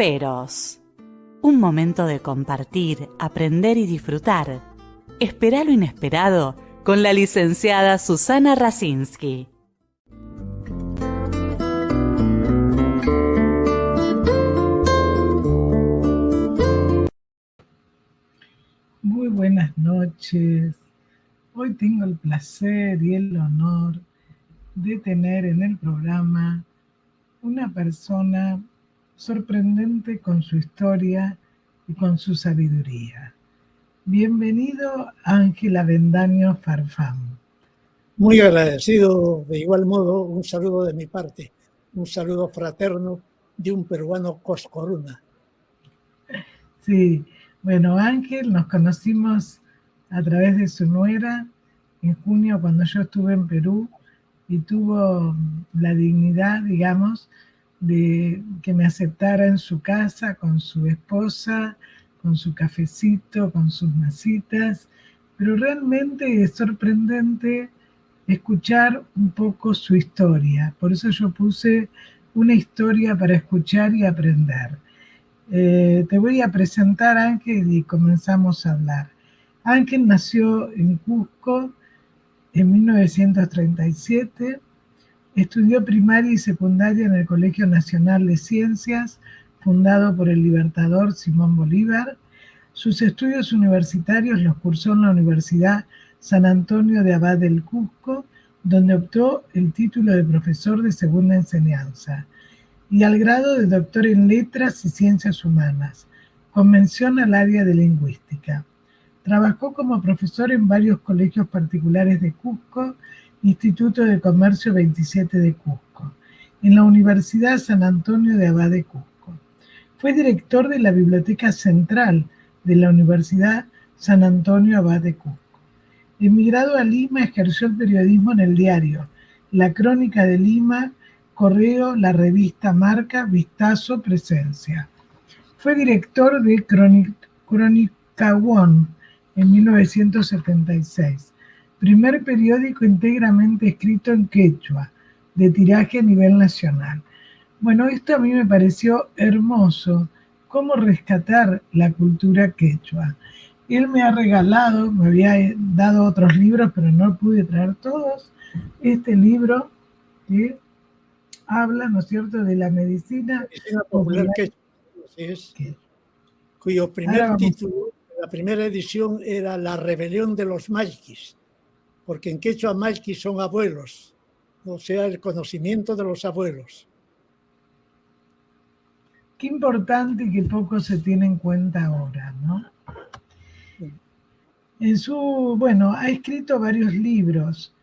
Peros. Un momento de compartir, aprender y disfrutar. Espera lo inesperado con la licenciada Susana Rasinski. Muy buenas noches. Hoy tengo el placer y el honor de tener en el programa una persona sorprendente con su historia y con su sabiduría. Bienvenido, Ángel Avendaño Farfán. Muy agradecido, de igual modo, un saludo de mi parte, un saludo fraterno de un peruano coscoruna. Sí, bueno, Ángel, nos conocimos a través de su nuera en junio cuando yo estuve en Perú y tuvo la dignidad, digamos, de que me aceptara en su casa con su esposa, con su cafecito, con sus masitas, pero realmente es sorprendente escuchar un poco su historia. Por eso yo puse una historia para escuchar y aprender. Te voy a presentar, Ángel, y comenzamos a hablar. Ángel nació en Cusco en 1937, estudió primaria y secundaria en el Colegio Nacional de Ciencias, fundado por el libertador Simón Bolívar. Sus estudios universitarios los cursó en la Universidad San Antonio de Abad del Cusco, donde obtuvo el título de profesor de segunda enseñanza y al grado de doctor en Letras y Ciencias Humanas, con mención al área de lingüística. Trabajó como profesor en varios colegios particulares de Cusco, Instituto de Comercio 27 de Cusco, en la Universidad San Antonio de Abad de Cusco. Fue director de la Biblioteca Central de la Universidad San Antonio Abad de Cusco. Emigrado a Lima, ejerció el periodismo en el diario La Crónica de Lima, Correo, la revista Marca, Vistazo, Presencia. Fue director de Cronicawon en 1976, primer periódico íntegramente escrito en quechua, de tiraje a nivel nacional. Bueno, esto a mí me pareció hermoso, cómo rescatar la cultura quechua. Él me ha regalado, me había dado otros libros, pero no pude traer todos. Este libro que habla, ¿no es cierto?, de la medicina popular quechua, cuyo primer título, la primera edición, era La rebelión de los Maikis, porque en quechua Maikis son abuelos, o sea, el conocimiento de los abuelos. Qué importante y que poco se tiene en cuenta ahora, ¿no? Ha escrito varios libros.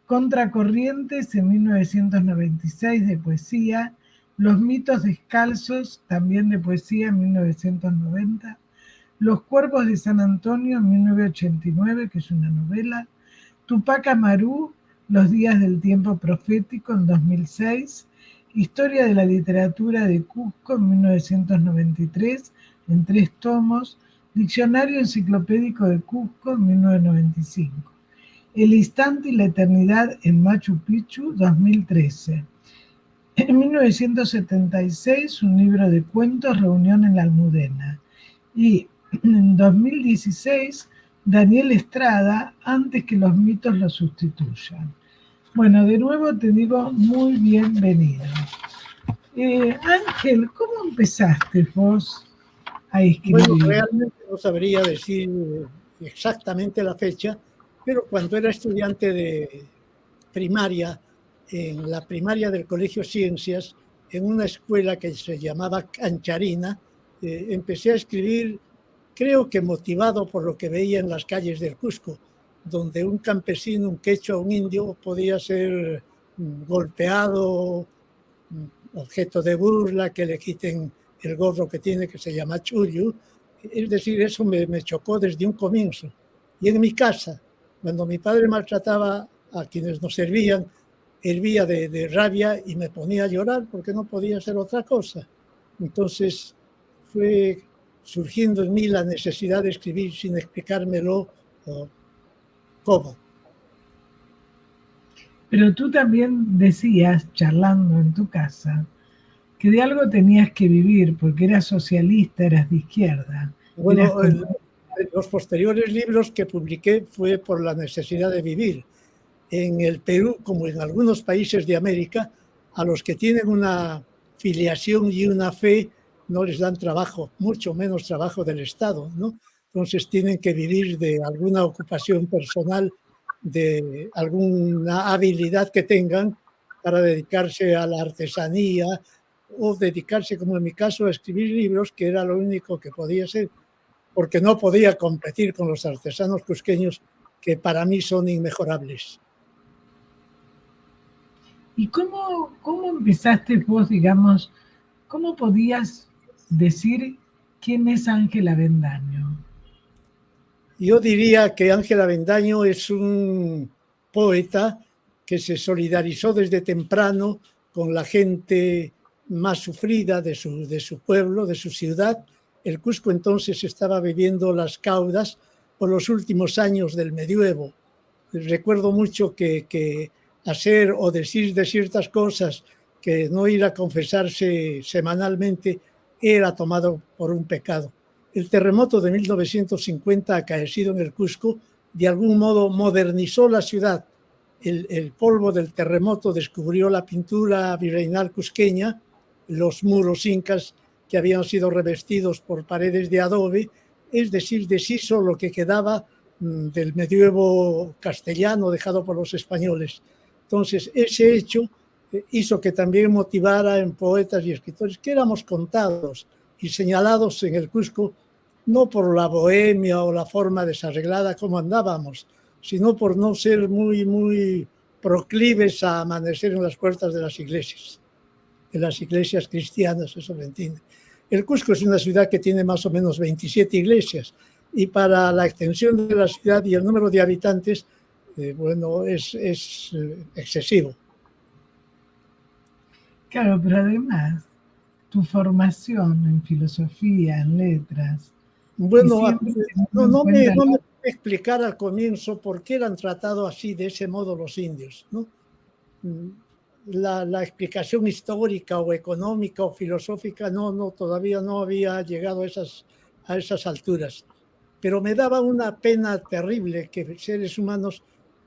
Contracorrientes en 1996 de poesía, Los mitos descalzos, también de poesía en 1990, Los cuervos de San Antonio en 1989, que es una novela, Tupac Amaru, Los días del tiempo profético en 2006, Historia de la literatura de Cusco en 1993, en 3 tomos, Diccionario enciclopédico de Cusco en 1995. El instante y la eternidad en Machu Picchu, 2013. En 1976, un libro de cuentos, Reunión en la Almudena. Y en 2016, Daniel Estrada, Antes que los mitos lo sustituyan. Bueno, de nuevo te digo muy bienvenido. Ángel, ¿cómo empezaste vos a escribir? Bueno, realmente no sabría decir exactamente la fecha, pero cuando era estudiante de primaria, en la primaria del Colegio Ciencias, en una escuela que se llamaba Cancharina, empecé a escribir, creo que motivado por lo que veía en las calles del Cusco, donde un campesino, un quechua, un indio podía ser golpeado, objeto de burla, que le quiten el gorro que tiene, que se llama chullo. Es decir, eso me chocó desde un comienzo. Y en mi casa, cuando mi padre maltrataba a quienes nos servían, hervía de rabia y me ponía a llorar porque no podía hacer otra cosa. Entonces fue surgiendo en mí la necesidad de escribir sin explicármelo cómo. Pero tú también decías, charlando en tu casa, que de algo tenías que vivir, porque eras socialista, eras de izquierda. Bueno, los posteriores libros que publiqué fue por la necesidad de vivir. En el Perú, como en algunos países de América, a los que tienen una filiación y una fe no les dan trabajo, mucho menos trabajo del Estado, ¿no? Entonces tienen que vivir de alguna ocupación personal, de alguna habilidad que tengan para dedicarse a la artesanía o dedicarse, como en mi caso, a escribir libros, que era lo único que podía ser, porque no podía competir con los artesanos cusqueños, que para mí son inmejorables. ¿Y cómo empezaste vos, digamos, cómo podías decir quién es Ángel Avendaño? Yo diría que Ángel Avendaño es un poeta que se solidarizó desde temprano con la gente más sufrida de su pueblo, de su ciudad. El Cusco entonces estaba viviendo las caudas por los últimos años del medioevo. Recuerdo mucho que hacer o decir de ciertas cosas, que no ir a confesarse semanalmente, era tomado por un pecado. El terremoto de 1950 acaecido en el Cusco de algún modo modernizó la ciudad. El polvo del terremoto descubrió la pintura virreinal cusqueña, los muros incas que habían sido revestidos por paredes de adobe, es decir, deshizo lo que quedaba del medioevo castellano dejado por los españoles. Entonces, ese hecho hizo que también motivara en poetas y escritores que éramos contados y señalados en el Cusco, no por la bohemia o la forma desarreglada como andábamos, sino por no ser muy proclives a amanecer en las puertas de las iglesias cristianas, eso me entiende. El Cusco es una ciudad que tiene más o menos 27 iglesias, y para la extensión de la ciudad y el número de habitantes, bueno, es excesivo. Claro, pero además, tu formación en filosofía, en letras... Bueno, no me explicar al comienzo por qué eran tratados así, de ese modo, los indios, ¿no? La explicación histórica o económica o filosófica todavía no había llegado a esas alturas. Pero me daba una pena terrible que seres humanos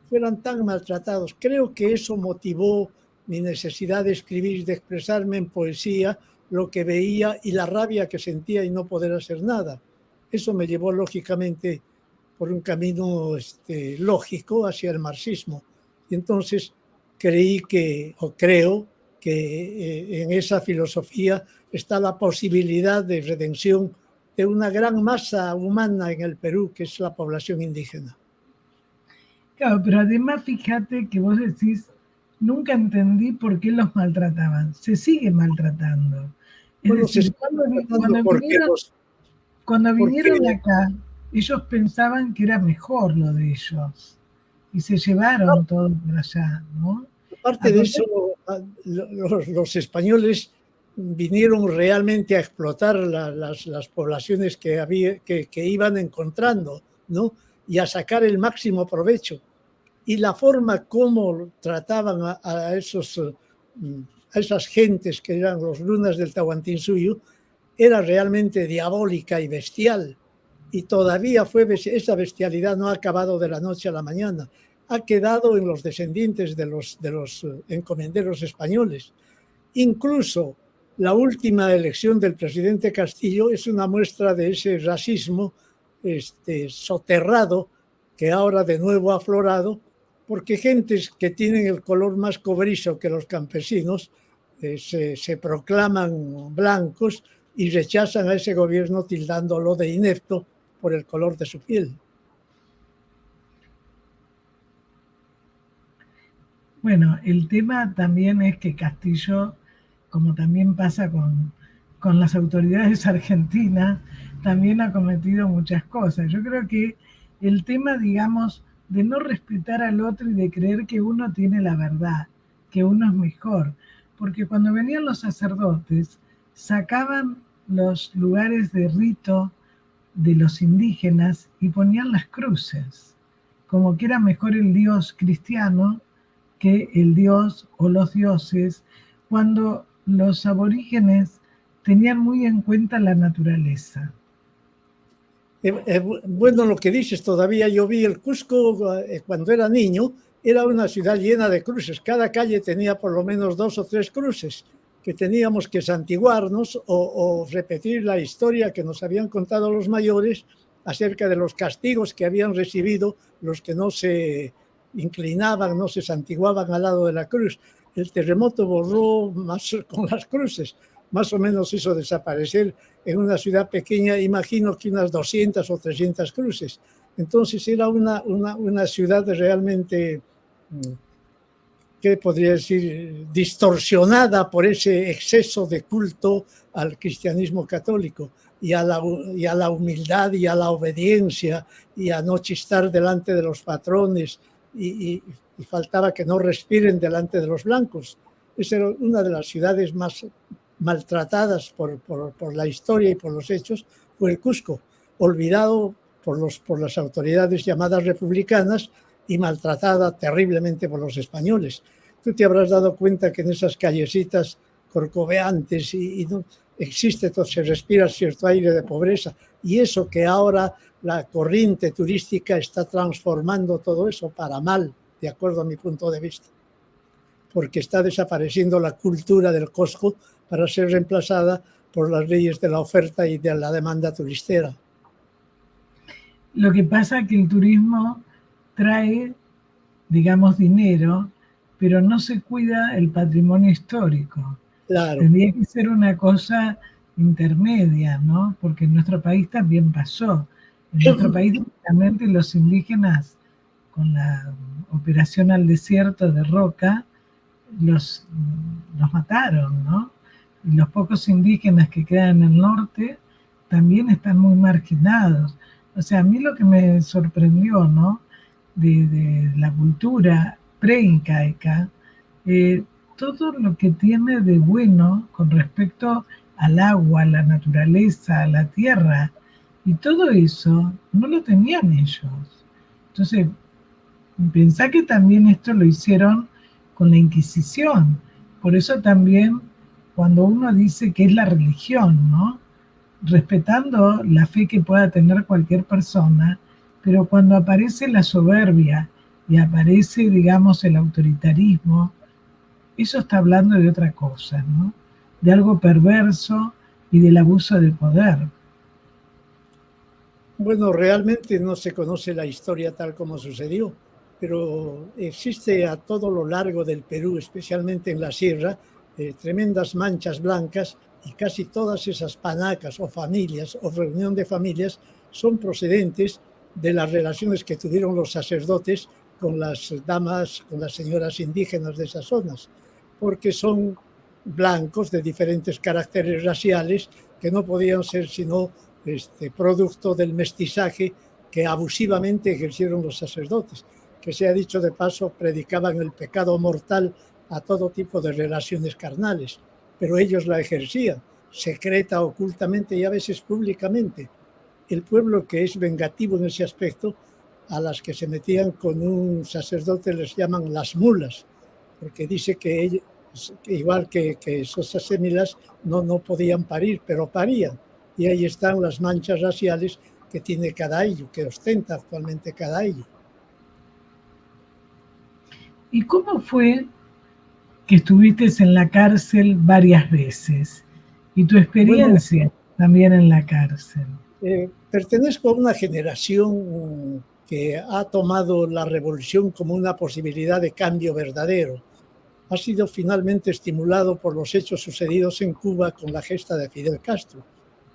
fueran tan maltratados. Creo que eso motivó mi necesidad de escribir, de expresarme en poesía lo que veía y la rabia que sentía y no poder hacer nada. Eso me llevó lógicamente por un camino lógico hacia el marxismo. Y entonces creo que en esa filosofía está la posibilidad de redención de una gran masa humana en el Perú, que es la población indígena. Claro, pero además fíjate que vos decís, nunca entendí por qué los maltrataban. Se sigue maltratando. Es decir, cuando vinieron acá, ellos pensaban que era mejor lo de ellos. Y se llevaron todo por allá, ¿no? Aparte de eso, los españoles vinieron realmente a explotar las poblaciones que iban encontrando, ¿no? Y a sacar el máximo provecho. Y la forma como trataban a esas gentes que eran los lunas del Tahuantinsuyo era realmente diabólica y bestial. Y todavía esa bestialidad no ha acabado de la noche a la mañana. Ha quedado en los descendientes de los encomenderos españoles. Incluso la última elección del presidente Castillo es una muestra de ese racismo soterrado que ahora de nuevo ha aflorado, porque gentes que tienen el color más cobrizo que los campesinos se proclaman blancos y rechazan a ese gobierno tildándolo de inepto por el color de su piel. Bueno, el tema también es que Castillo, como también pasa con las autoridades argentinas, también ha cometido muchas cosas. Yo creo que el tema, digamos, de no respetar al otro y de creer que uno tiene la verdad, que uno es mejor, porque cuando venían los sacerdotes, sacaban los lugares de rito de los indígenas y ponían las cruces, como que era mejor el Dios cristiano que el Dios o los dioses, cuando los aborígenes tenían muy en cuenta la naturaleza. Bueno, lo que dices, todavía yo vi el Cusco cuando era niño, era una ciudad llena de cruces. Cada calle tenía por lo menos 2 o 3 cruces, que teníamos que santiguarnos o repetir la historia que nos habían contado los mayores acerca de los castigos que habían recibido los que no se inclinaban, no se santiguaban al lado de la cruz. El terremoto borró más con las cruces, más o menos hizo desaparecer en una ciudad pequeña, imagino que unas 200 o 300 cruces. Entonces era una ciudad realmente, ¿qué podría decir?, distorsionada por ese exceso de culto al cristianismo católico y a la humildad y a la obediencia y a no chistar delante de los patrones y faltaba que no respiren delante de los blancos. Esa era una de las ciudades más maltratadas por la historia y por los hechos, fue el Cusco, olvidado por las autoridades llamadas republicanas y maltratada terriblemente por los españoles. Tú te habrás dado cuenta que en esas callecitas corcoveantes y no, existe, se respira cierto aire de pobreza, y eso que ahora la corriente turística está transformando todo eso para mal, de acuerdo a mi punto de vista, porque está desapareciendo la cultura del Cusco para ser reemplazada por las leyes de la oferta y de la demanda turistera. Lo que pasa es que el turismo trae, digamos, dinero, pero no se cuida el patrimonio histórico. Claro. Tendría que ser una cosa intermedia, ¿no? Porque en nuestro país también pasó. En nuestro país, directamente, los indígenas, con la operación al desierto de Roca, los mataron, ¿no? Y los pocos indígenas que quedan en el norte también están muy marginados. O sea, a mí lo que me sorprendió, ¿no?, de la cultura preincaica, todo lo que tiene de bueno con respecto al agua, a la naturaleza, a la tierra, y todo eso no lo tenían ellos. Entonces, pensá que también esto lo hicieron con la Inquisición. Por eso también cuando uno dice que es la religión, ¿no?, respetando la fe que pueda tener cualquier persona, pero cuando aparece la soberbia y aparece, digamos, el autoritarismo, eso está hablando de otra cosa, ¿no?, de algo perverso y del abuso de poder. Bueno, realmente no se conoce la historia tal como sucedió, pero existe a todo lo largo del Perú, especialmente en la sierra, tremendas manchas blancas, y casi todas esas panacas o familias o reunión de familias son procedentes de las relaciones que tuvieron los sacerdotes con las damas, con las señoras indígenas de esas zonas, porque son blancos de diferentes caracteres raciales que no podían ser sino producto del mestizaje que abusivamente ejercieron los sacerdotes, que, se ha dicho de paso, predicaban el pecado mortal a todo tipo de relaciones carnales, pero ellos la ejercían, secreta, ocultamente y a veces públicamente. El pueblo que es vengativo en ese aspecto, a las que se metían con un sacerdote les llaman las mulas, porque dice que ellos, igual que esos asemilas, no podían parir, pero parían. Y ahí están las manchas raciales que tiene Cadallo, que ostenta actualmente Cadallo. ¿Y cómo fue que estuviste en la cárcel varias veces? ¿Y tu experiencia también en la cárcel? Pertenezco a una generación que ha tomado la revolución como una posibilidad de cambio verdadero. Ha sido finalmente estimulado por los hechos sucedidos en Cuba con la gesta de Fidel Castro.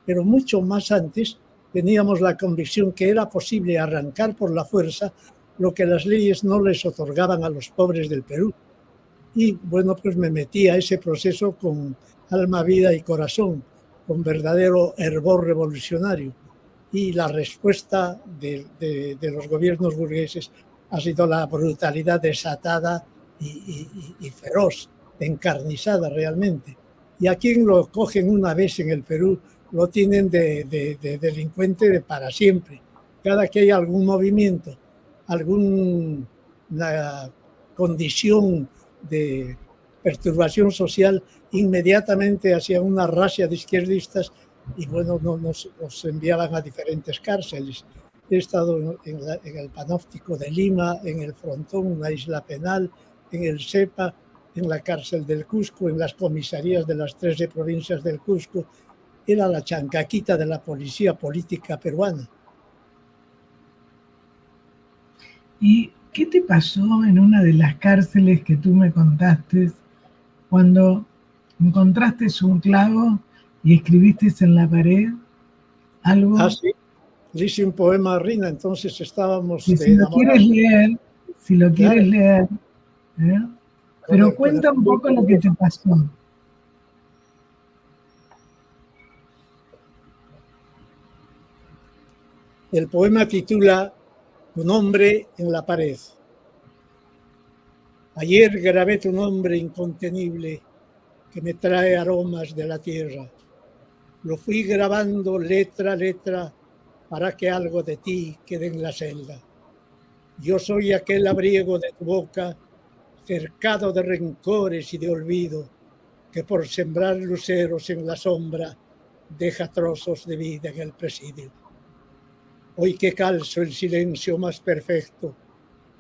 Pero mucho más antes teníamos la convicción que era posible arrancar por la fuerza lo que las leyes no les otorgaban a los pobres del Perú. Y bueno, pues me metí a ese proceso con alma, vida y corazón, con verdadero hervor revolucionario. Y la respuesta de los gobiernos burgueses ha sido la brutalidad desatada y feroz, encarnizada realmente. Y a quien lo cogen una vez en el Perú, lo tienen de delincuente de para siempre. Cada que hay algún movimiento, alguna condición de perturbación social inmediatamente hacia una racia de izquierdistas y bueno, nos enviaban a diferentes cárceles. He estado en el Panóptico de Lima, en el Frontón, una isla penal, en el SEPA, en la cárcel del Cusco, en las comisarías de las 13 provincias del Cusco. Era la chancaquita de la policía política peruana. ¿Y qué te pasó en una de las cárceles que tú me contaste cuando encontraste un clavo y escribiste en la pared algo? Ah, sí. Le hice un poema a Rina, entonces estábamos que si lo quieres leer, ¿eh? Pero cuenta un poco lo que te pasó. El poema titula Tu nombre en la pared. Ayer grabé tu nombre incontenible que me trae aromas de la tierra. Lo fui grabando letra a letra para que algo de ti quede en la celda. Yo soy aquel abrigo de tu boca, cercado de rencores y de olvido, que por sembrar luceros en la sombra deja trozos de vida en el presidio. Hoy que calzo el silencio más perfecto,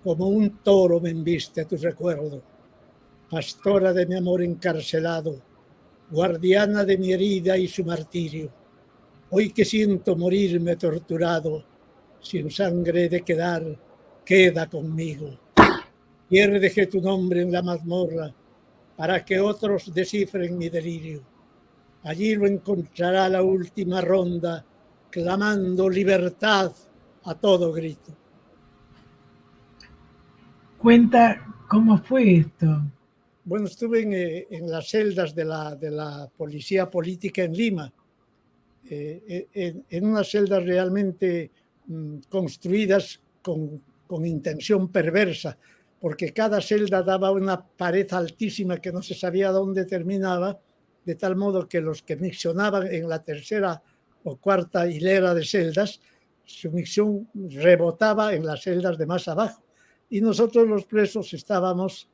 como un toro me embiste tu recuerdo, pastora de mi amor encarcelado, guardiana de mi herida y su martirio. Hoy que siento morirme torturado, sin sangre de quedar, queda conmigo. Pierde tu nombre en la mazmorra para que otros descifren mi delirio. Allí lo encontrará la última ronda, clamando libertad a todo grito. Cuenta cómo fue esto. Bueno, estuve en las celdas de la policía política en Lima, en unas celdas realmente construidas con intención perversa, porque cada celda daba una pared altísima que no se sabía dónde terminaba, de tal modo que los que miccionaban en la tercera o cuarta hilera de celdas, su micción rebotaba en las celdas de más abajo. Y nosotros los presos estábamos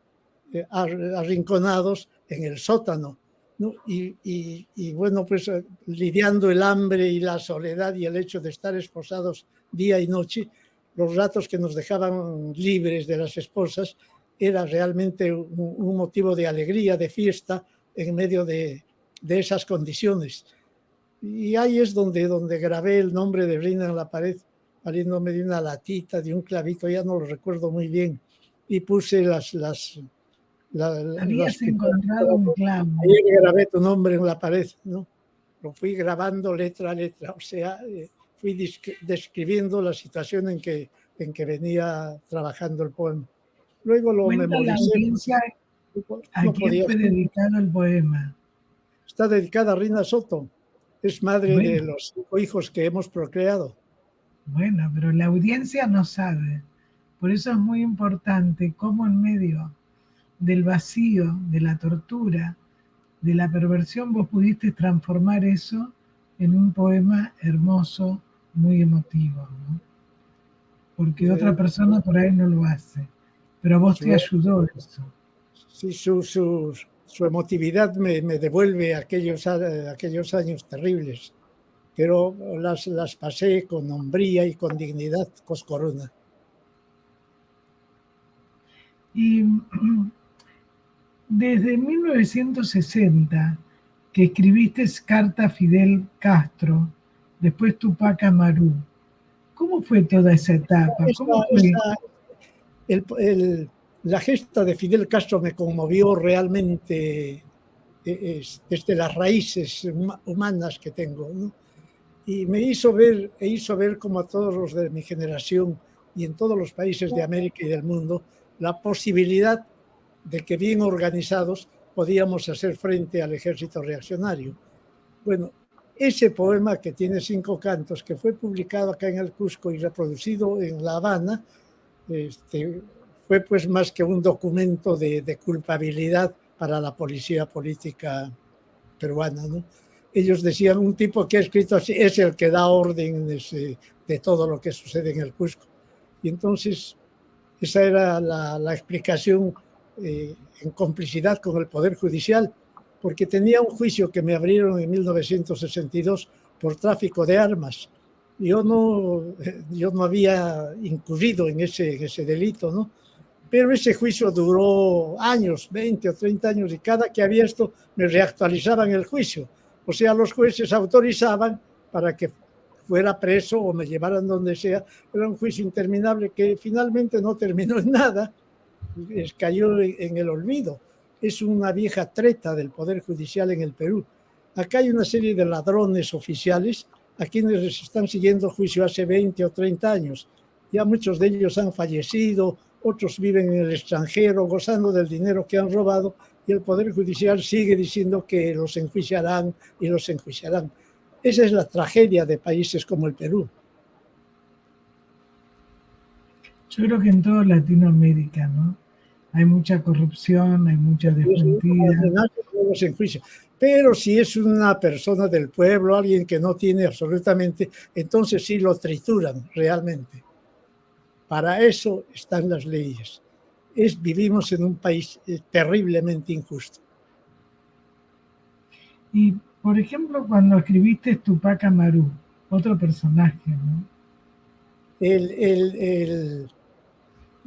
arrinconados en el sótano, ¿no? Y bueno, pues lidiando el hambre y la soledad y el hecho de estar esposados día y noche, los ratos que nos dejaban libres de las esposas era realmente un motivo de alegría, de fiesta en medio de esas condiciones. Y ahí es donde grabé el nombre de Rina en la pared, valiéndome de una latita, de un clavito, ya no lo recuerdo muy bien, y puse Habías encontrado un clavo. Ahí grabé tu nombre en la pared, ¿no? Lo fui grabando letra a letra, o sea, fui describiendo la situación en que venía trabajando el poema. Luego lo memoricé. La audiencia, ¿a quién fue dedicado el poema? Está dedicada a Rina Soto, es madre de los 5 hijos que hemos procreado. Bueno, pero la audiencia no sabe. Por eso es muy importante cómo en medio del vacío, de la tortura, de la perversión, vos pudiste transformar eso en un poema hermoso, muy emotivo, ¿no? Porque otra persona por ahí no lo hace, pero a vos te ayudó eso. Sí, su emotividad me devuelve aquellos años terribles, pero las pasé con hombría y con dignidad coscoruna. Y desde 1960, que escribiste Carta a Fidel Castro, después Tupac Amaru, ¿cómo fue toda esa etapa? La gesta de Fidel Castro me conmovió realmente desde las raíces humanas que tengo, ¿no? Y me hizo ver como a todos los de mi generación y en todos los países de América y del mundo la posibilidad de que bien organizados podíamos hacer frente al ejército reaccionario. Bueno, ese poema que tiene 5 cantos, que fue publicado acá en el Cusco y reproducido en La Habana, fue pues más que un documento de culpabilidad para la policía política peruana, ¿no? Ellos decían, un tipo que ha escrito así es el que da órdenes de todo lo que sucede en el Cusco. Y entonces esa era la explicación en complicidad con el Poder Judicial, porque tenía un juicio que me abrieron en 1962 por tráfico de armas. Yo no había incurrido en ese delito, ¿no? Pero ese juicio duró años, 20 o 30 años, y cada que había esto me reactualizaban el juicio. O sea, los jueces autorizaban para que fuera preso o me llevaran donde sea. Era un juicio interminable que finalmente no terminó en nada, cayó en el olvido. Es una vieja treta del Poder Judicial en el Perú. Acá hay una serie de ladrones oficiales a quienes les están siguiendo juicio hace 20 o 30 años. Ya muchos de ellos han fallecido, otros viven en el extranjero gozando del dinero que han robado, y el Poder Judicial sigue diciendo que los enjuiciarán y los enjuiciarán. Esa es la tragedia de países como el Perú. Yo creo que en toda Latinoamérica, ¿no? Hay mucha corrupción, hay mucha desmentida. Pero si es una persona del pueblo, alguien que no tiene absolutamente, entonces sí lo trituran realmente. Para eso están las leyes. Vivimos en un país terriblemente injusto. Y, por ejemplo, cuando escribiste Tupac Amaru, otro personaje, ¿no?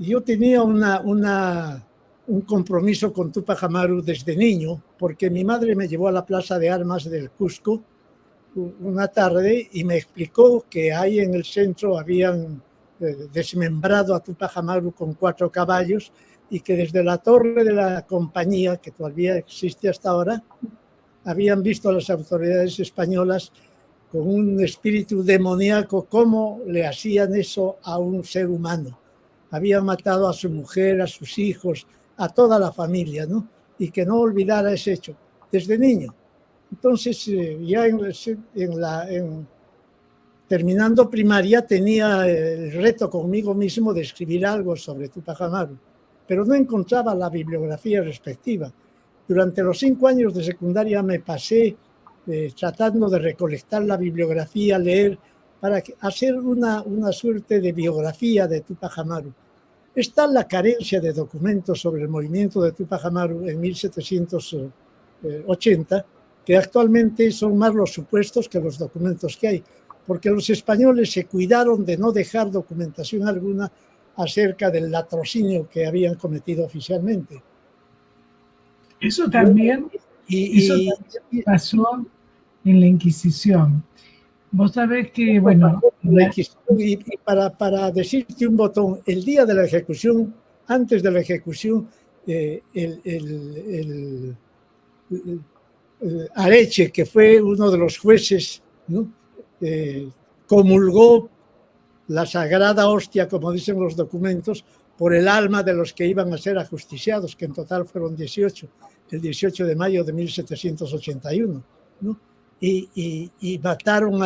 Yo tenía un compromiso con Tupac Amaru desde niño, porque mi madre me llevó a la Plaza de Armas del Cusco una tarde y me explicó que ahí en el centro habían desmembrado a Tupac Amaru con 4 caballos y que desde la torre de la compañía, que todavía existe hasta ahora, habían visto a las autoridades españolas con un espíritu demoníaco cómo le hacían eso a un ser humano. Habían matado a su mujer, a sus hijos, a toda la familia, ¿no? Y que no olvidara ese hecho desde niño. Entonces, ya terminando primaria, tenía el reto conmigo mismo de escribir algo sobre Tupac Amaru, pero no encontraba la bibliografía respectiva. Durante los 5 años de secundaria me pasé tratando de recolectar la bibliografía, leer, para hacer una suerte de biografía de Tupac Amaru. Está la carencia de documentos sobre el movimiento de Tupac Amaru en 1780, que actualmente son más los supuestos que los documentos que hay, porque los españoles se cuidaron de no dejar documentación alguna acerca del latrocinio que habían cometido oficialmente. Eso también pasó en la Inquisición. Vos sabés que, bueno... Y para decirte un botón, el día de la ejecución, antes de la ejecución, Areche, que fue uno de los jueces, ¿no? Comulgó la sagrada hostia, como dicen los documentos, por el alma de los que iban a ser ajusticiados, que en total fueron 18, el 18 de mayo de 1781, ¿no? Y mataron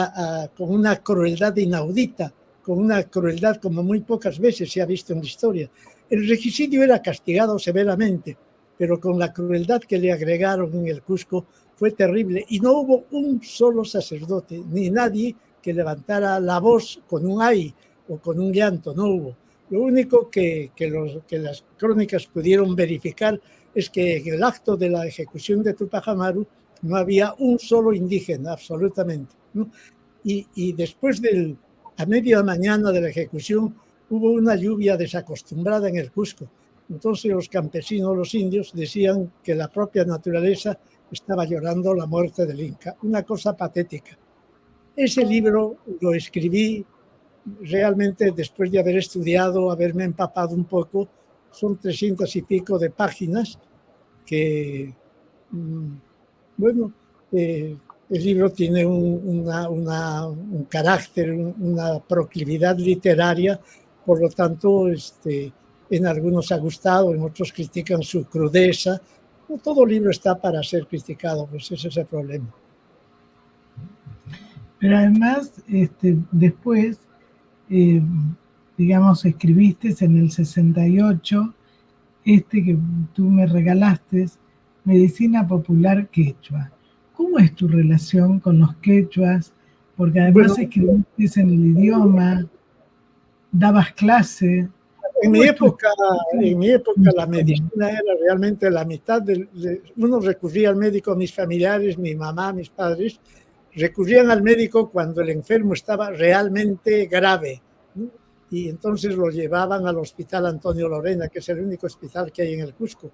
con una crueldad inaudita, con una crueldad como muy pocas veces se ha visto en la historia. El regicidio era castigado severamente, pero con la crueldad que le agregaron en el Cusco fue terrible, y no hubo un solo sacerdote, ni nadie que levantara la voz con un ay o con un llanto, no hubo. Lo único que las crónicas pudieron verificar es que en el acto de la ejecución de Tupac Amaru no había un solo indígena, absolutamente, ¿no? Y después a media mañana de la ejecución hubo una lluvia desacostumbrada en el Cusco. Entonces los campesinos, los indios, decían que la propia naturaleza estaba llorando la muerte del Inca. Una cosa patética. Ese libro lo escribí realmente después de haber estudiado, haberme empapado un poco. Son 300 y pico de páginas que... Bueno, el libro tiene un carácter, una proclividad literaria, por lo tanto, en algunos ha gustado, en otros critican su crudeza. No todo libro está para ser criticado, pues ese es el problema. Pero además, después, digamos, escribiste en el 68, que tú me regalaste, Medicina Popular Quechua. ¿Cómo es tu relación con los quechuas? Porque además escribiste en el idioma, dabas clase. En mi época la medicina era realmente la mitad uno recurría al médico, mis familiares, mi mamá, mis padres, recurrían al médico cuando el enfermo estaba realmente grave, ¿no? Y entonces lo llevaban al Hospital Antonio Lorena, que es el único hospital que hay en el Cusco.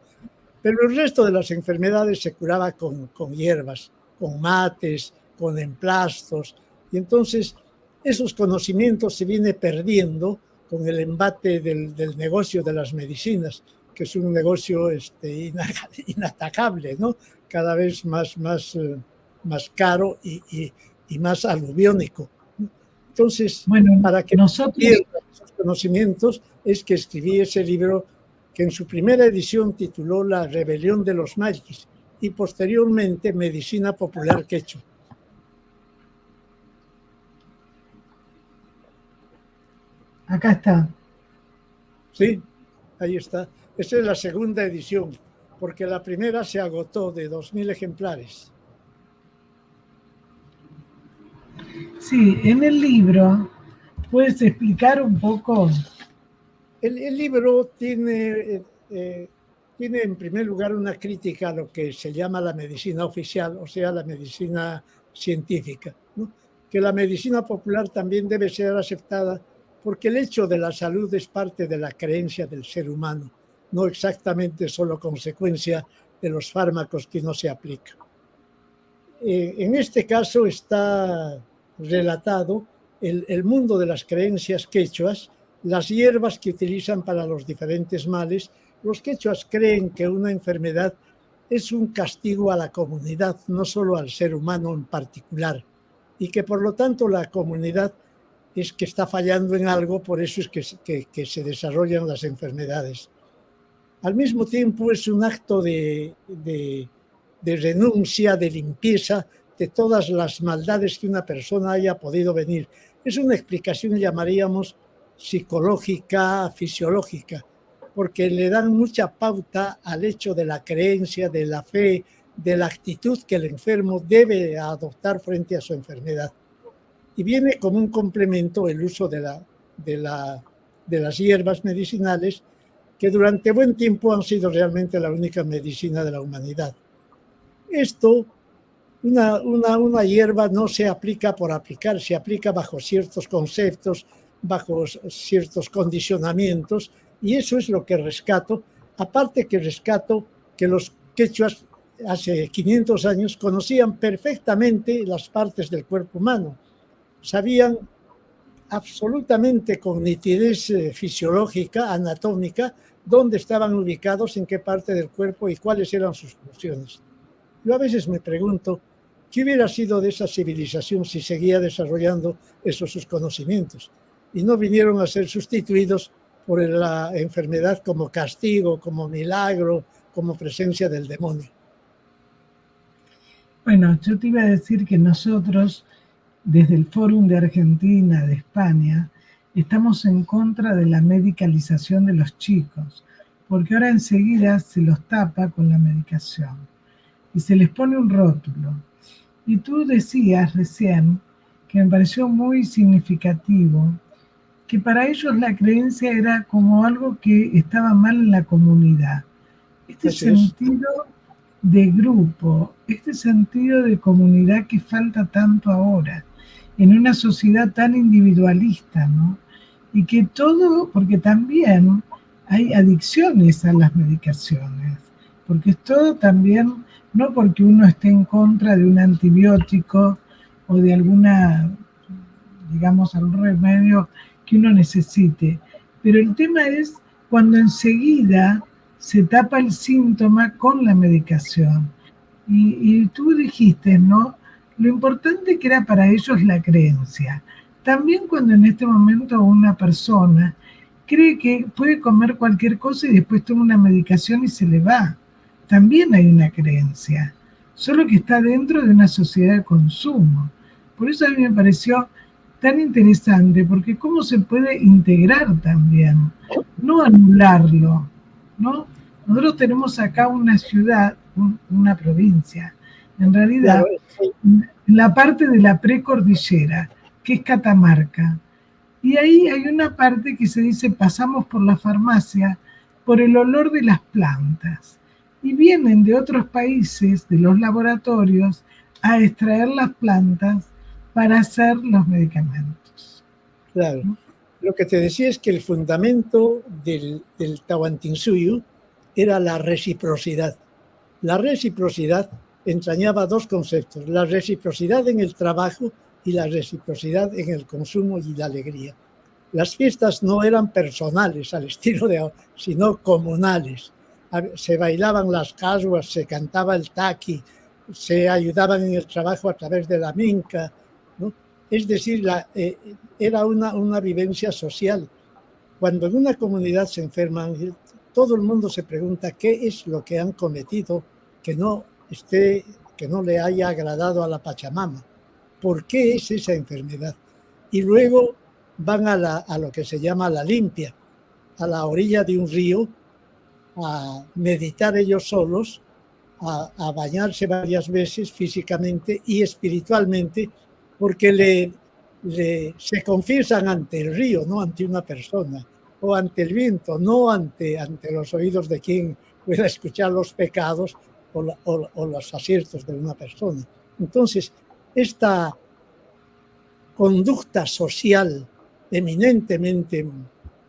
Pero el resto de las enfermedades se curaba con hierbas, con mates, con emplastos. Y entonces esos conocimientos se vienen perdiendo con el embate del negocio de las medicinas, que es un negocio inatacable, ¿no? Cada vez más caro y más aluviónico. Entonces, bueno, para que nosotros pierdan esos conocimientos, es que escribí ese libro que en su primera edición tituló La rebelión de los Mayquis y posteriormente Medicina Popular Quechua. Acá está. Sí, ahí está. Esa es la segunda edición, porque la primera se agotó de 2.000 ejemplares. Sí, en el libro, ¿puedes explicar un poco? El libro tiene en primer lugar una crítica a lo que se llama la medicina oficial, o sea, la medicina científica, ¿no? Que la medicina popular también debe ser aceptada porque el hecho de la salud es parte de la creencia del ser humano, no exactamente solo consecuencia de los fármacos que no se aplican. En este caso está relatado el mundo de las creencias quechuas, las hierbas que utilizan para los diferentes males. Los quechuas creen que una enfermedad es un castigo a la comunidad, no solo al ser humano en particular, y que por lo tanto la comunidad es que está fallando en algo, por eso es que se desarrollan las enfermedades. Al mismo tiempo es un acto de renuncia, de limpieza de todas las maldades que una persona haya podido venir. Es una explicación, llamaríamos, psicológica, fisiológica, porque le dan mucha pauta al hecho de la creencia, de la fe, de la actitud que el enfermo debe adoptar frente a su enfermedad. Y viene como un complemento el uso de las hierbas medicinales, que durante buen tiempo han sido realmente la única medicina de la humanidad. Esto, una hierba no se aplica por aplicar, se aplica bajo ciertos conceptos, bajo ciertos condicionamientos, y eso es lo que rescato. Aparte que rescato que los quechuas hace 500 años conocían perfectamente las partes del cuerpo humano, sabían absolutamente con nitidez fisiológica, anatómica, dónde estaban ubicados, en qué parte del cuerpo y cuáles eran sus funciones. Yo a veces me pregunto, ¿qué hubiera sido de esa civilización si seguía desarrollando sus conocimientos? Y no vinieron a ser sustituidos por la enfermedad como castigo, como milagro, como presencia del demonio. Bueno, yo te iba a decir que nosotros, desde el Fórum de Argentina, de España, estamos en contra de la medicalización de los chicos, porque ahora enseguida se los tapa con la medicación y se les pone un rótulo. Y tú decías recién, que me pareció muy significativo, que para ellos la creencia era como algo que estaba mal en la comunidad. Este sentido de grupo, este sentido de comunidad que falta tanto ahora, en una sociedad tan individualista, ¿no? Y que todo, porque también hay adicciones a las medicaciones, porque es todo también, no porque uno esté en contra de un antibiótico o de alguna, digamos, algún remedio que uno necesite, pero el tema es cuando enseguida se tapa el síntoma con la medicación. Y tú dijiste, ¿no? Lo importante que era para ellos la creencia. También cuando en este momento una persona cree que puede comer cualquier cosa y después toma una medicación y se le va. También hay una creencia, solo que está dentro de una sociedad de consumo. Por eso a mí me pareció tan interesante, porque cómo se puede integrar también, no anularlo, ¿no? Nosotros tenemos acá una ciudad, una provincia, en realidad, en la parte de la precordillera, que es Catamarca, Y ahí hay una parte que se dice, pasamos por la farmacia por el olor de las plantas. Y vienen de otros países, de los laboratorios, a extraer las plantas para hacer los medicamentos. Claro. Lo que te decía es que el fundamento del Tahuantinsuyo era la reciprocidad. La reciprocidad entrañaba dos conceptos, la reciprocidad en el trabajo y la reciprocidad en el consumo y la alegría. Las fiestas no eran personales al estilo de, sino comunales. Se bailaban las casguas, se cantaba el taqui, se ayudaban en el trabajo a través de la minca, ¿no? Es decir, era una vivencia social. Cuando en una comunidad se enferman, todo el mundo se pregunta qué es lo que han cometido que no le haya agradado a la Pachamama. ¿Por qué es esa enfermedad? Y luego van a lo que se llama la limpia, a la orilla de un río, a meditar ellos solos, a bañarse varias veces físicamente y espiritualmente, porque se confiesan ante el río, no ante una persona, o ante el viento, no ante los oídos de quien pueda escuchar los pecados o los aciertos de una persona. Entonces, esta conducta social eminentemente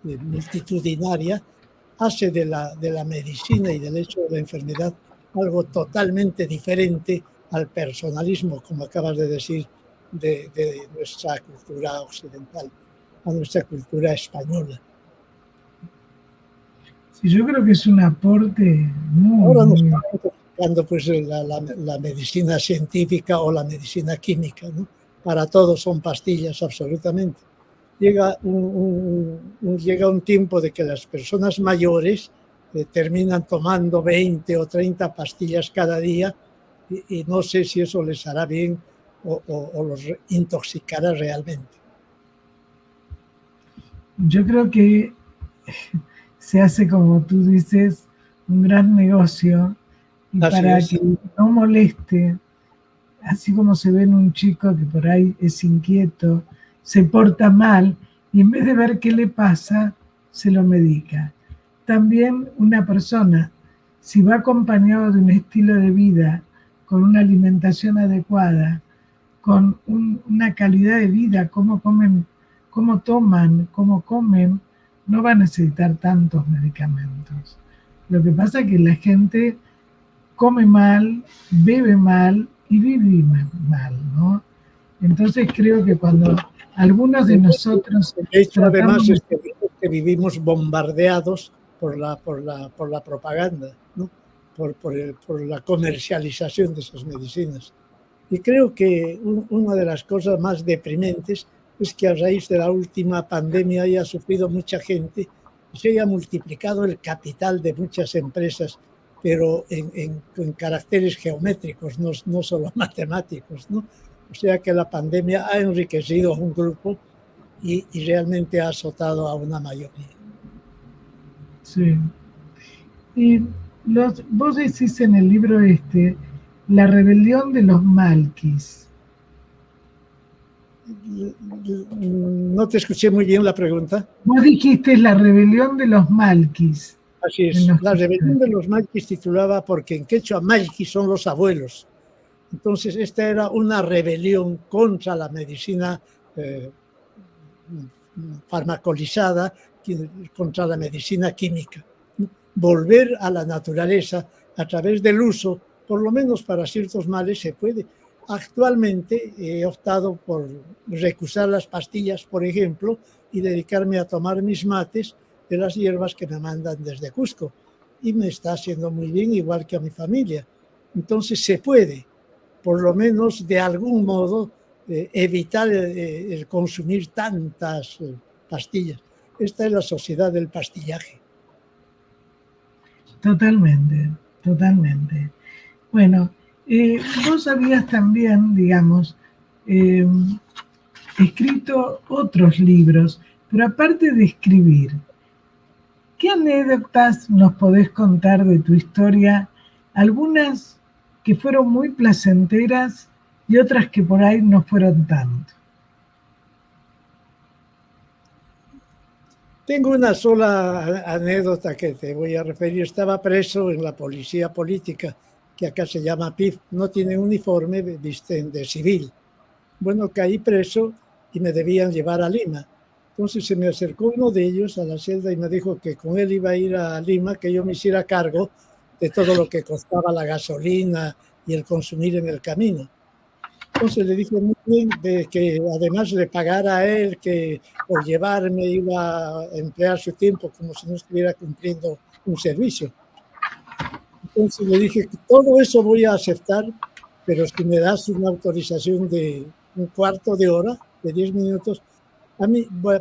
multitudinaria hace de la medicina y del hecho de la enfermedad algo totalmente diferente al personalismo, como acabas de decir, de nuestra cultura occidental, a nuestra cultura española. Sí, yo creo que es un aporte muy... Ahora nos estamos enfocando pues la medicina científica o la medicina química, ¿no? Para todos son pastillas, absolutamente. Llega un tiempo de que las personas mayores terminan tomando 20 o 30 pastillas cada día y no sé si eso les hará bien o los intoxicará realmente. Yo creo que se hace, como tú dices, un gran negocio y Así para es. que no moleste, así como se ve en un chico que por ahí es inquieto, se porta mal y en vez de ver qué le pasa, se lo medica. También una persona, si va acompañado de un estilo de vida, con una alimentación adecuada, con una calidad de vida, cómo comen, cómo toman, cómo comen, no va a necesitar tantos medicamentos. Lo que pasa es que la gente come mal, bebe mal y vive mal, ¿no? Entonces creo que cuando algunos de nosotros... De hecho, además, es que vivimos bombardeados por la propaganda, ¿no? por la comercialización de esas medicinas. Y creo que una de las cosas más deprimentes es que a raíz de la última pandemia haya sufrido mucha gente y se haya multiplicado el capital de muchas empresas, pero en caracteres geométricos, no solo matemáticos, ¿no? O sea que la pandemia ha enriquecido a un grupo y realmente ha azotado a una mayoría. Sí. Y vos decís en el libro la rebelión de los malquis. No te escuché muy bien la pregunta. Vos dijiste la rebelión de los malquis. Así es. La rebelión de los malquis titulaba porque en quechua malquis son los abuelos. Entonces esta era una rebelión contra la medicina farmacolizada, contra la medicina química. Volver a la naturaleza a través del uso, por lo menos para ciertos males se puede. Actualmente he optado por recusar las pastillas, por ejemplo, y dedicarme a tomar mis mates de las hierbas que me mandan desde Cusco. Y me está haciendo muy bien, igual que a mi familia. Entonces se puede, por lo menos de algún modo, evitar el consumir tantas pastillas. Esta es la sociedad del pastillaje. Totalmente, totalmente. Bueno, vos habías también, digamos, escrito otros libros, pero aparte de escribir, ¿qué anécdotas nos podés contar de tu historia? Algunas que fueron muy placenteras y otras que por ahí no fueron tanto. Tengo una sola anécdota que te voy a referir. Estaba preso en la policía política, que acá se llama PIF. No tiene uniforme, visten de civil. Bueno, caí preso y me debían llevar a Lima. Entonces se me acercó uno de ellos a la celda y me dijo que con él iba a ir a Lima, que yo me hiciera cargo de todo lo que costaba la gasolina y el consumir en el camino. Entonces le dije muy bien de que además le pagara a él, que por llevarme iba a emplear su tiempo como si no estuviera cumpliendo un servicio. Entonces le dije que todo eso voy a aceptar, pero si me das una autorización de un cuarto de hora, de 10 minutos,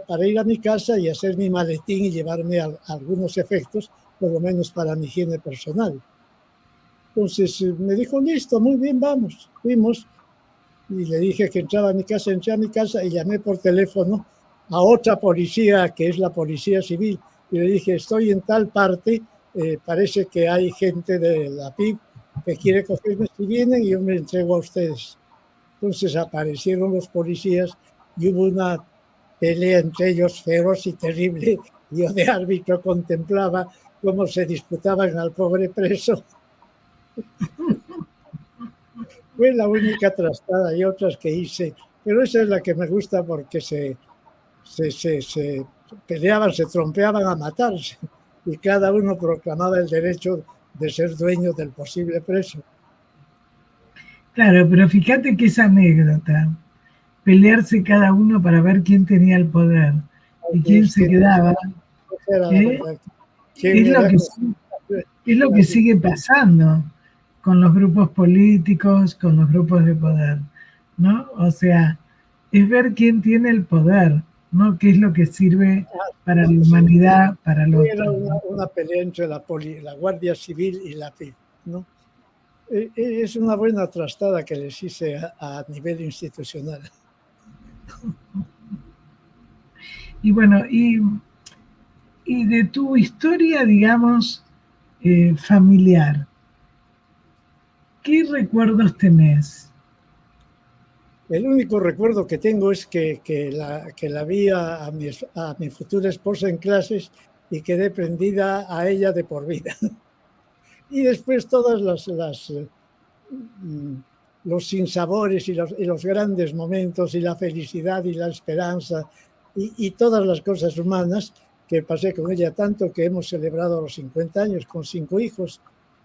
para ir a mi casa y hacer mi maletín y llevarme algunos efectos, por lo menos para mi higiene personal. Entonces me dijo, listo, muy bien, vamos. Fuimos. Y le dije que entré a mi casa y llamé por teléfono a otra policía, que es la policía civil, y le dije, estoy en tal parte, parece que hay gente de la PIB que quiere cogerme, si vienen y yo me entrego a ustedes. Entonces aparecieron los policías y hubo una pelea entre ellos feroz y terrible. Yo de árbitro contemplaba cómo se disputaban al pobre preso. Fue la única trastada y otras que hice, pero esa es la que me gusta porque se peleaban, se trompeaban a matarse y cada uno proclamaba el derecho de ser dueño del posible preso. Claro, pero fíjate que esa anécdota, pelearse cada uno para ver quién tenía el poder y quién se quedaba, es lo que sigue pasando con los grupos políticos, con los grupos de poder, ¿no? O sea, es ver quién tiene el poder, ¿no? ¿Qué es lo que sirve para la humanidad, para los otros? Era una pelea entre la Guardia Civil y la PIB, ¿no? Es una buena trastada que les hice a nivel institucional. Y bueno, y de tu historia, digamos, familiar, ¿qué recuerdos tenés? El único recuerdo que tengo es que la vi a mi futura esposa en clases y quedé prendida a ella de por vida. Y después todas los sinsabores y los grandes momentos y la felicidad y la esperanza y todas las cosas humanas que pasé con ella, tanto que hemos celebrado los 50 años con 5 hijos,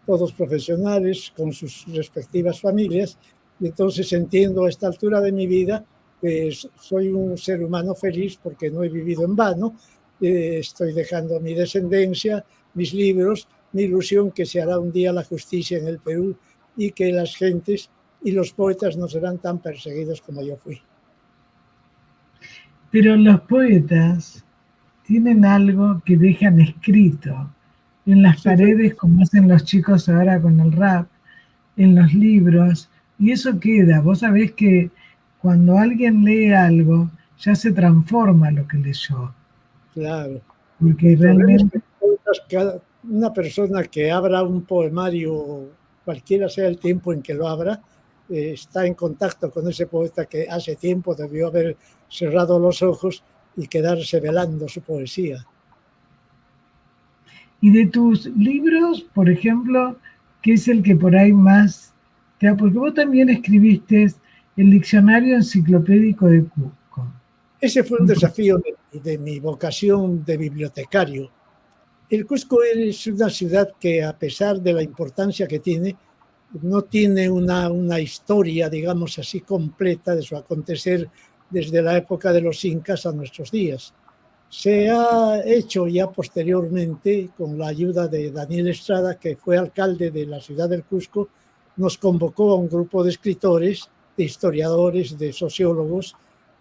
todos profesionales, con sus respectivas familias. Y entonces entiendo a esta altura de mi vida que soy un ser humano feliz porque no he vivido en vano, estoy dejando mi descendencia, mis libros, mi ilusión que se hará un día la justicia en el Perú y que las gentes y los poetas no serán tan perseguidos como yo fui. Pero los poetas tienen algo que dejan escrito en las paredes, como hacen los chicos ahora con el rap, en los libros, y eso queda. Vos sabés que cuando alguien lee algo, ya se transforma lo que leyó. Claro. Porque realmente una persona que abra un poemario, cualquiera sea el tiempo en que lo abra, está en contacto con ese poeta que hace tiempo debió haber cerrado los ojos y quedarse velando su poesía. Y de tus libros, por ejemplo, ¿qué es el que por ahí más te ha... Porque vos también escribiste el Diccionario Enciclopédico de Cusco. Ese fue un desafío de mi vocación de bibliotecario. El Cusco es una ciudad que, a pesar de la importancia que tiene, no tiene una historia, digamos así, completa de su acontecer desde la época de los incas a nuestros días. Se ha hecho ya posteriormente, con la ayuda de Daniel Estrada, que fue alcalde de la ciudad del Cusco, nos convocó a un grupo de escritores, de historiadores, de sociólogos,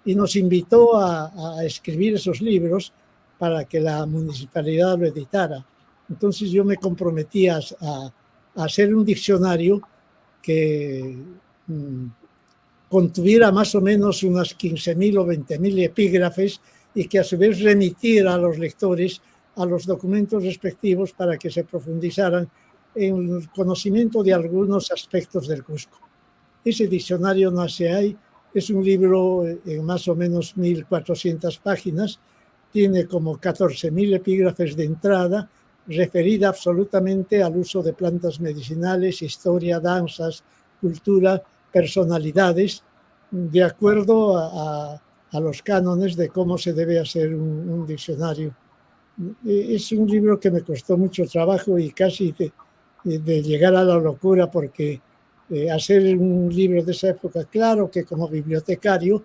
y nos invitó a escribir esos libros para que la municipalidad lo editara. Entonces yo me comprometí a hacer un diccionario que contuviera más o menos unas 15.000 o 20.000 epígrafes y que a su vez remitiera a los lectores a los documentos respectivos para que se profundizaran en el conocimiento de algunos aspectos del Cusco. Ese diccionario nace ahí, es un libro en más o menos 1.400 páginas tiene como 14.000 epígrafes de entrada, referida absolutamente al uso de plantas medicinales, historia, danzas, cultura, personalidades, de acuerdo a los cánones de cómo se debe hacer un diccionario. Es un libro que me costó mucho trabajo y casi de llegar a la locura, porque hacer un libro de esa época, claro que como bibliotecario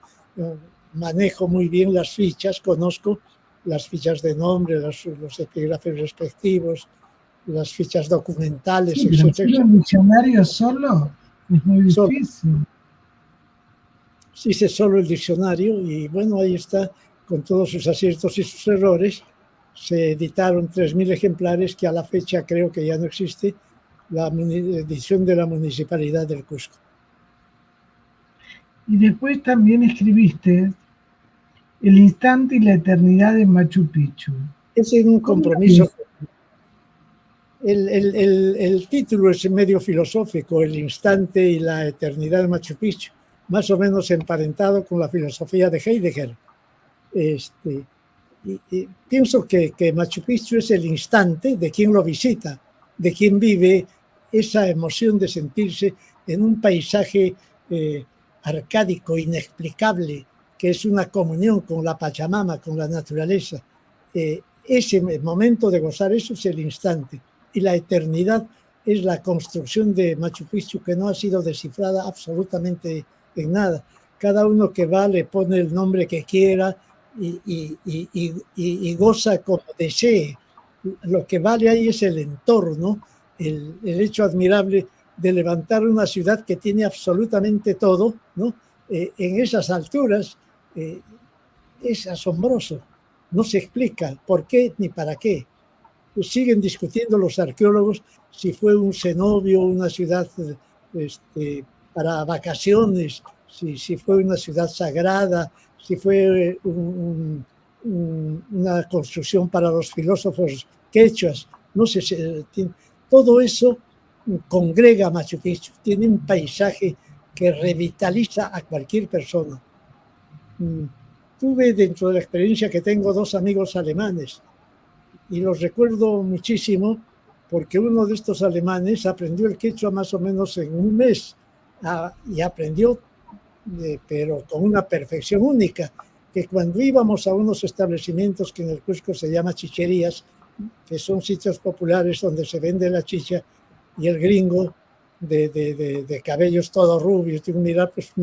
manejo muy bien las fichas, conozco las fichas de nombre, los epígrafes respectivos, las fichas documentales, Sí, pero hacer etc. un diccionario solo es muy difícil. Sí, hice solo el diccionario y bueno, ahí está, con todos sus aciertos y sus errores. Se editaron 3.000 ejemplares, que a la fecha creo que ya no existe, la edición de la Municipalidad del Cusco. Y después también escribiste El instante y la eternidad de Machu Picchu. Ese es un compromiso. El título es medio filosófico, El instante y la eternidad de Machu Picchu, más o menos emparentado con la filosofía de Heidegger. Y pienso que Machu Picchu es el instante de quien lo visita, de quien vive esa emoción de sentirse en un paisaje arcádico, inexplicable, que es una comunión con la Pachamama, con la naturaleza. Ese momento de gozar eso es el instante. Y la eternidad es la construcción de Machu Picchu, que no ha sido descifrada absolutamente en nada. Cada uno que va le pone el nombre que quiera y goza como desee. Lo que vale ahí es el entorno, el hecho admirable de levantar una ciudad que tiene absolutamente todo, ¿no? En esas alturas es asombroso. No se explica por qué ni para qué. Pues siguen discutiendo los arqueólogos si fue un cenobio, una ciudad para vacaciones, si fue una ciudad sagrada, si fue una construcción para los filósofos quechuas. No sé, todo eso congrega Machu Picchu, tiene un paisaje que revitaliza a cualquier persona. Tuve dentro de la experiencia que tengo 2 amigos alemanes, y los recuerdo muchísimo porque uno de estos alemanes aprendió el quechua más o menos en un mes y aprendió, pero con una perfección única, que cuando íbamos a unos establecimientos que en el Cusco se llama chicherías, que son sitios populares donde se vende la chicha, y el gringo de cabellos todos rubios, tengo que mirar, pues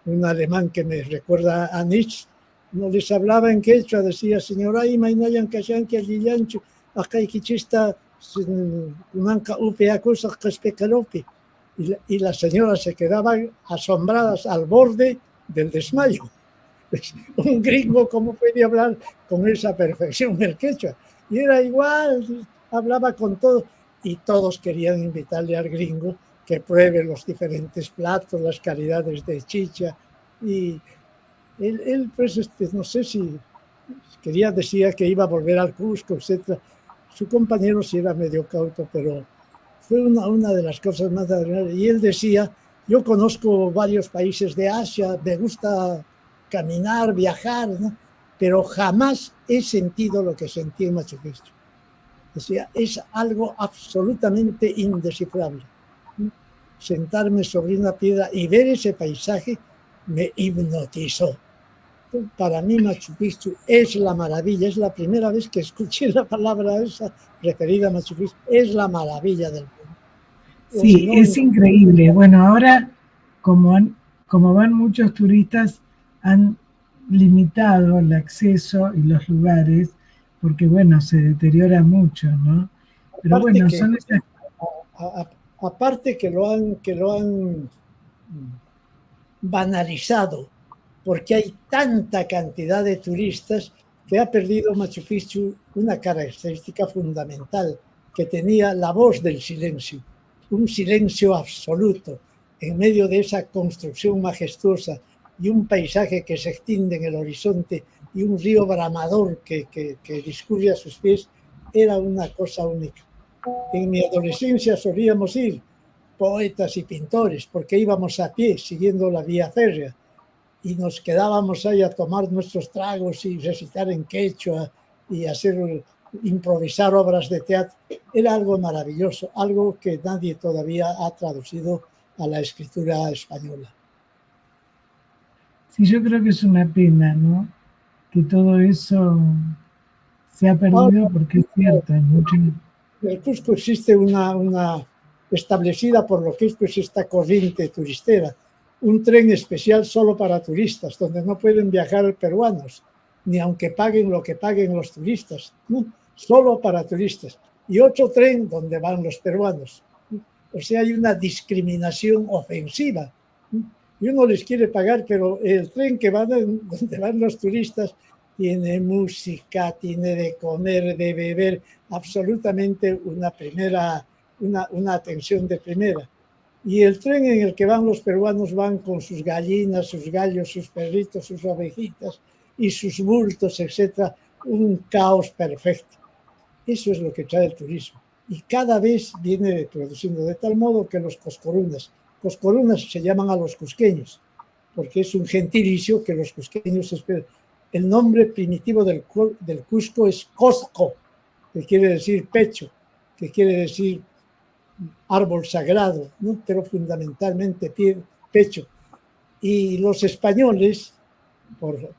un alemán que me recuerda a Nietzsche, no les hablaba en quechua, decía, señora, y mainayan kashanki alillanchu, acá iquichista, unanka upea cosas respecalopi. Y las señoras se quedaban asombradas al borde del desmayo. Un gringo, ¿cómo podía hablar con esa perfección el quechua? Y era igual, hablaba con todo, y todos querían invitarle al gringo que pruebe los diferentes platos, las calidades de chicha, y él pues, no sé si decía que iba a volver al Cusco, etc. Su compañero sí era medio cauto, pero fue una de las cosas más admirables. Y él decía, yo conozco varios países de Asia, me gusta caminar, viajar, ¿no? Pero jamás he sentido lo que sentí en Machu Picchu. Decía, es algo absolutamente indescifrable. Sentarme sobre una piedra y ver ese paisaje me hipnotizó. Para mí Machu Picchu es la maravilla, es la primera vez que escuché la palabra esa referida a Machu Picchu, es la maravilla del mundo. Sí, si no, es increíble. Bueno, ahora como van muchos turistas, han limitado el acceso y los lugares, porque bueno, se deteriora mucho, ¿no? Pero aparte bueno, que, son esas... aparte que lo han banalizado, porque hay tanta cantidad de turistas que ha perdido Machu Picchu una característica fundamental, que tenía la voz del silencio, un silencio absoluto en medio de esa construcción majestuosa y un paisaje que se extiende en el horizonte y un río bramador que discurre a sus pies. Era una cosa única. En mi adolescencia solíamos ir poetas y pintores porque íbamos a pie siguiendo la vía férrea, y nos quedábamos ahí a tomar nuestros tragos y recitar en quechua y improvisar obras de teatro. Era algo maravilloso, algo que nadie todavía ha traducido a la escritura española. Sí, yo creo que es una pena, ¿no? Que todo eso se ha perdido, porque es cierto, hay mucho. En el Cusco existe una establecida por lo que es pues esta corriente turistera, un tren especial solo para turistas, donde no pueden viajar peruanos, ni aunque paguen lo que paguen los turistas, ¿no? Solo para turistas. Y otro tren donde van los peruanos. O sea, hay una discriminación ofensiva. Y uno les quiere pagar, pero el tren donde van los turistas tiene música, tiene de comer, de beber, absolutamente una atención de primera. Y el tren en el que van los peruanos van con sus gallinas, sus gallos, sus perritos, sus ovejitas y sus bultos, etcétera, un caos perfecto. Eso es lo que trae el turismo. Y cada vez viene produciendo de tal modo que los coscorunas se llaman a los cusqueños, porque es un gentilicio que los cusqueños esperan. El nombre primitivo del Cusco es Cosco, que quiere decir pecho, que quiere decir árbol sagrado, ¿no? Pero fundamentalmente pecho. Y los españoles, por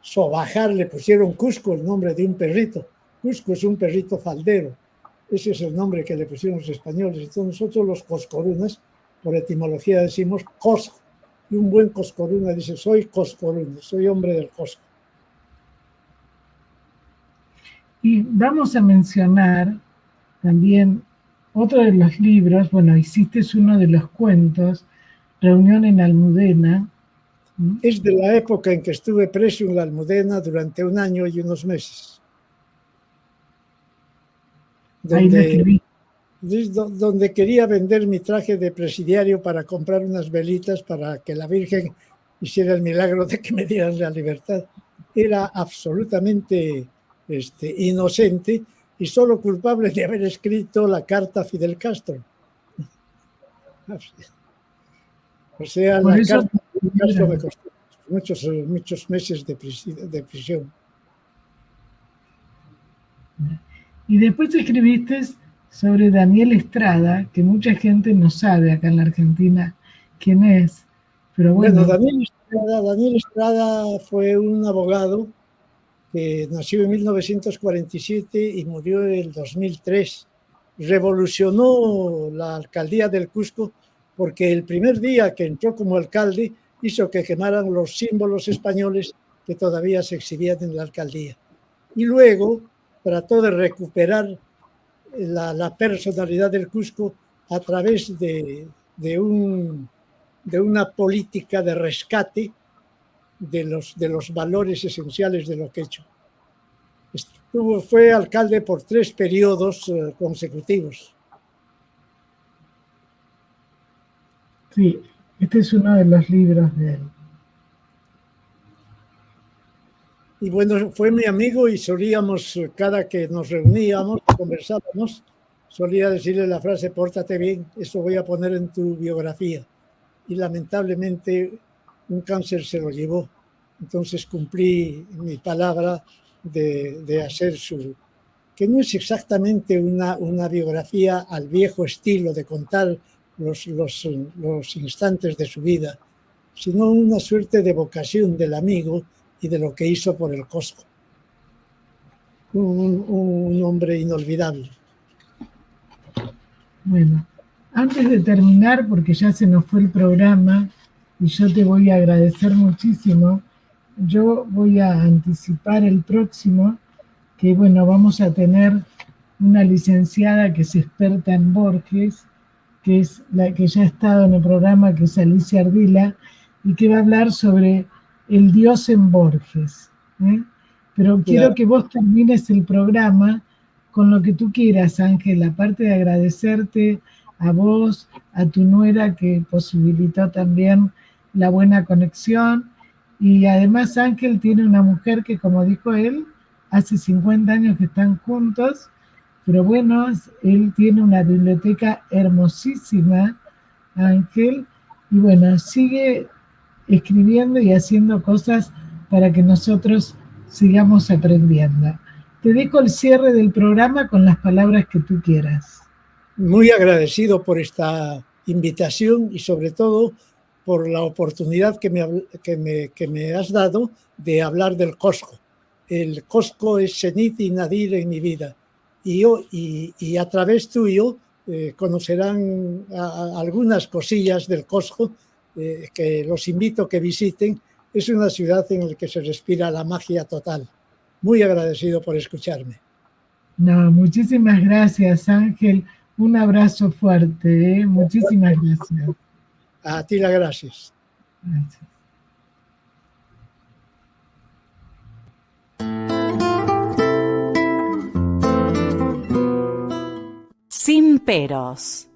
sobajar, le pusieron Cusco, el nombre de un perrito. Cusco es un perrito faldero. Ese es el nombre que le pusieron los españoles. Entonces nosotros los coscorunas, por etimología decimos Cosco. Y un buen coscoruna dice, soy coscoruna, soy hombre del Cosco. Y vamos a mencionar también otro de los libros. Bueno, hiciste uno de los cuentos, Reunión en Almudena. Es de la época en que estuve preso en la Almudena durante 1 año y unos meses. Donde quería vender mi traje de presidiario para comprar unas velitas para que la Virgen hiciera el milagro de que me dieran la libertad. Era absolutamente inocente y solo culpable de haber escrito la carta a Fidel Castro. O sea, la carta a Fidel Castro me costó muchos meses de prisión. Y después escribiste sobre Daniel Estrada, que mucha gente no sabe acá en la Argentina quién es. Pero bueno, Daniel Estrada fue un abogado que nació en 1947 y murió en el 2003. Revolucionó la alcaldía del Cusco porque el primer día que entró como alcalde hizo que quemaran los símbolos españoles que todavía se exhibían en la alcaldía. Y luego trató de recuperar la personalidad del Cusco a través de una política de rescate de los valores esenciales de lo que he hecho. Fue alcalde por 3 periodos consecutivos. Sí, este es uno de los libros de él. Y bueno, fue mi amigo y solíamos, cada que nos reuníamos, conversábamos, solía decirle la frase, pórtate bien, eso voy a poner en tu biografía. Y lamentablemente un cáncer se lo llevó. Entonces cumplí mi palabra de hacer que no es exactamente una biografía al viejo estilo de contar los instantes de su vida, sino una suerte de vocación del amigo y de lo que hizo por el Cusco. Un hombre inolvidable. Bueno, antes de terminar, porque ya se nos fue el programa, y yo te voy a agradecer muchísimo, yo voy a anticipar el próximo, que bueno, vamos a tener una licenciada que es experta en Borges, que es la que ya ha estado en el programa, que es Alicia Ardila, y que va a hablar sobre el Dios en Borges. Pero quiero que vos termines el programa con lo que tú quieras, Ángel, aparte de agradecerte a vos, a tu nuera que posibilitó también la buena conexión, y además Ángel tiene una mujer que, como dijo él, hace 50 años que están juntos, pero bueno, él tiene una biblioteca hermosísima, Ángel, Y bueno, sigue escribiendo y haciendo cosas para que nosotros sigamos aprendiendo. Te dejo el cierre del programa con las palabras que tú quieras. Muy agradecido por esta invitación y sobre todo por la oportunidad que me has dado de hablar del Cosco. El Cosco es Zenit y Nadir en mi vida. Y a través tuyo conocerán algunas cosillas del Cosco que los invito a que visiten. Es una ciudad en la que se respira la magia total. Muy agradecido por escucharme. No, muchísimas gracias, Ángel. Un abrazo fuerte, ¿eh? Muchísimas gracias. A ti las gracias. Gracias. Sin peros.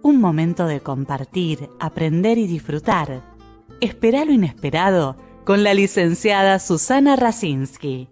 Un momento de compartir, aprender y disfrutar. Espera lo inesperado con la licenciada Susana Rasinski.